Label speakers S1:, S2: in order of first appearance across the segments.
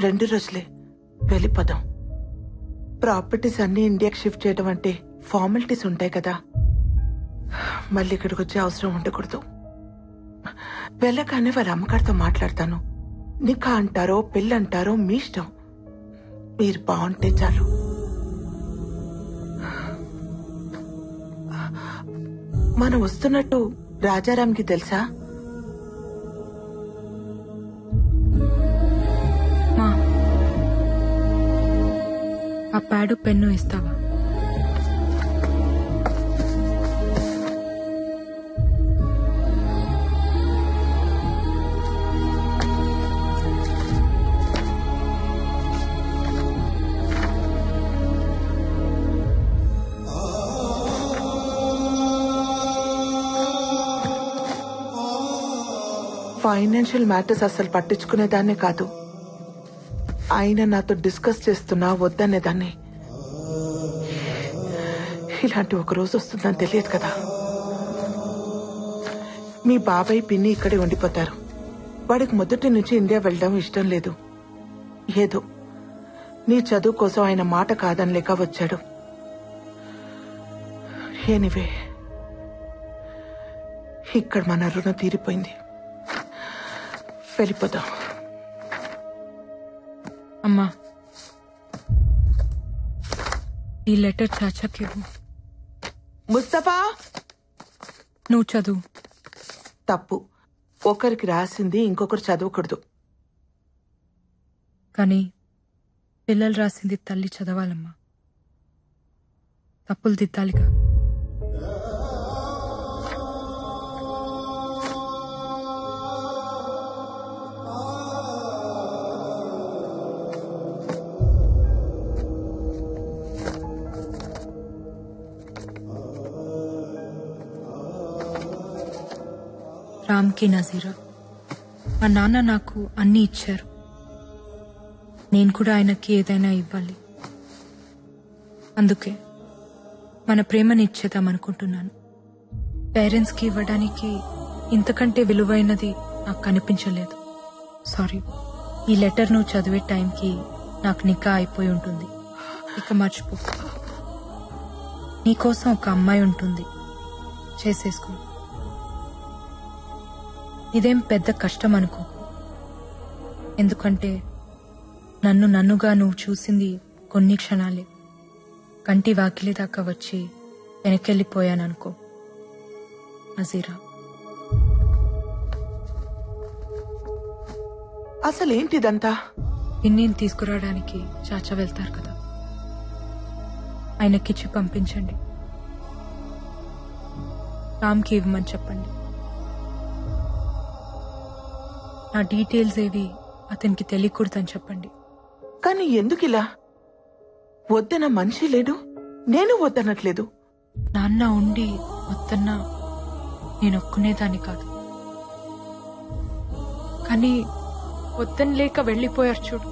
S1: 2 రోజులే, వెళ్ళిపోదాం. ప్రాపర్టీస్ అన్ని ఇండియాకి షిఫ్ట్ చేయడం అంటే ఫార్మాలిటీస్ ఉంటాయి కదా, మళ్ళీ ఇక్కడికి వచ్చే అవసరం ఉండకూడదు. వెళ్ళగానే వాళ్ళ అమ్మగారితో మాట్లాడతాను. నికా అంటారో పెళ్ళంటారో మీ ఇష్టం, మీరు బాగుంటే చాలు. మనం వస్తున్నట్టు రాజారాంకి తెలుసా?
S2: ఆ ప్యాడు పెన్ను ఇస్తావా?
S1: ఫైనాన్షియల్ మ్యాటర్స్ అసలు పట్టించుకునేదాన్నే కాదు, ఆయన నాతో డిస్కస్ చేస్తున్నా వద్దనేదాన్ని. ఇలాంటి ఒక రోజు వస్తుందని తెలియదు కదా. మీ బాబాయ్ పిన్ని ఇక్కడే ఉండిపోతారు. వాడికి మొదటి నుంచి ఇండియా వెళ్ళడం ఇష్టం లేదు. ఏదో నీ చదువు కోసం ఆయన మాట కాదనలేక వచ్చాడు. ఎనీవే, ఇక్కడ మన రుణం తీరిపోయింది, వెళ్ళిపోదాం.
S2: అమ్మా, ఈ లెటర్ చాచాకి ఇవ్వు.
S1: ముస్తఫా,
S2: నువ్వు చదువు.
S1: తప్పు. ఒకరికి రాసింది ఇంకొకరు చదవకూడదు.
S2: కానీ పిల్లలు రాసింది తల్లి చదవాలమ్మా. తప్పులు దిద్దాలిగా. రామ్కి నజీరా, మా నాన్న నాకు అన్నీ ఇచ్చారు. నేను కూడా ఆయనకి ఏదైనా ఇవ్వాలి. అందుకే మన ప్రేమని ఇచ్చేద్దామనుకుంటున్నాను. పేరెంట్స్కి ఇవ్వడానికి ఇంతకంటే విలువైనది నాకు కనిపించలేదు. సారీ. ఈ లెటర్ నువ్వు చదివే టైంకి నాకు నికా అయిపోయి ఉంటుంది. ఇక మర్చిపో. నీకోసం ఒక అమ్మాయి ఉంటుంది, చేసేసుకో. ఇదేం పెద్ద కష్టం అనుకో. ఎందుకంటే నన్నుగా నువ్వు చూసింది కొన్ని క్షణాలే. కంటి వాకిలి దాకా వచ్చి వెనకెళ్ళిపోయాననుకో. నజీరా.
S1: అసలేంటిదంతా?
S2: పిన్నిని తీసుకురావడానికి చాచా వెళ్తారు కదా, ఆయనకిచ్చి పంపించండి. రామ్కి ఇవ్వమని చెప్పండి. నా డీటెయిల్స్ ఏవి అతనికి తెలియకూడదని చెప్పండి.
S1: కానీ ఎందుకిలా? వద్దన మనిషి లేడు, నేను వద్దనట్లేదు.
S2: నాన్న ఉండి వద్దన్నా నేను ఒక్కునేదాన్ని కాదు. కానీ వద్దని లేక వెళ్ళిపోయారు చూడు.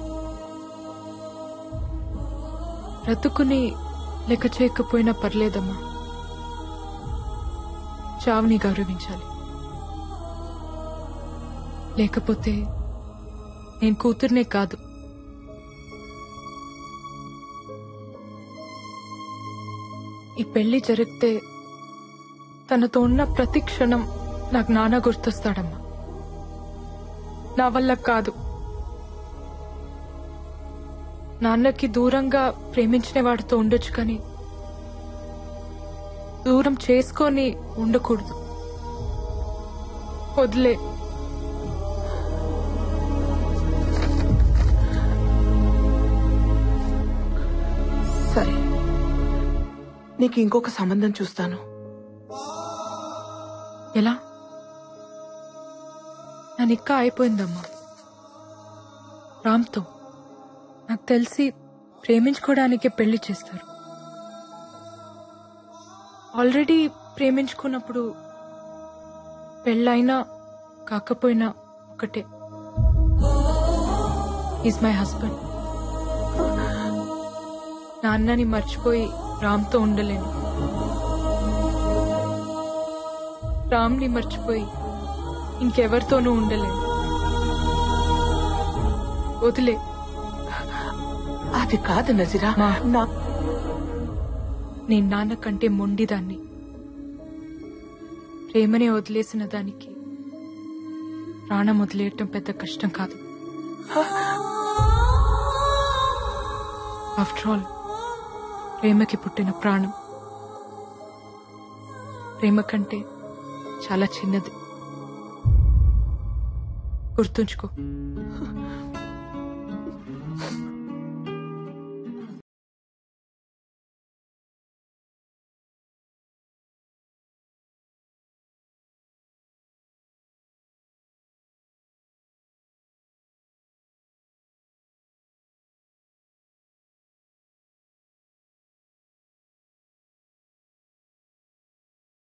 S2: బ్రతుకుని లెక్క చేయకపోయినా పర్లేదమ్మా. చావుని గౌరవించాలి. లేకపోతే నేను కూతుర్నే కాదు, ఈ పెళ్లి జరిగితే తనతో ఉన్న ప్రతి క్షణం నాకు నాన్న గుర్తొస్తాడమ్మా. నా వల్ల కాదు. నాన్నకి దూరంగా ప్రేమించిన వాడితో ఉండొచ్చు, కానీ దూరం చేసుకొని ఉండకూడదు. వదిలే.
S1: సరే, నీకు ఇంకొక సంబంధం చూస్తాను.
S2: ఎలా? నా నిక్కా అయిపోయిందమ్మా రామ్తో. నాకు తెలిసి ప్రేమించుకోవడానికే పెళ్లి చేస్తారు. ఆల్రెడీ ప్రేమించుకున్నప్పుడు పెళ్ళైనా కాకపోయినా ఒకటే. Is my husband. నాన్నని మర్చిపోయి రామ్తో ఉండలేను. రామ్ని మర్చిపోయి ఇంకెవరితోనూ ఉండలేను. వదిలే.
S1: అది కాదు నజీరా.
S2: మా.
S1: నా
S2: నేను నాన్న కంటే మొండిదాన్ని. ప్రేమనే వదిలేసిన దానికి ప్రాణం వదిలేయటం పెద్ద కష్టం కాదు. ఆఫ్టర్ ఆల్ ప్రేమకి పుట్టిన ప్రాణం ప్రేమ కంటే చాలా చిన్నది. గుర్తుంచుకో.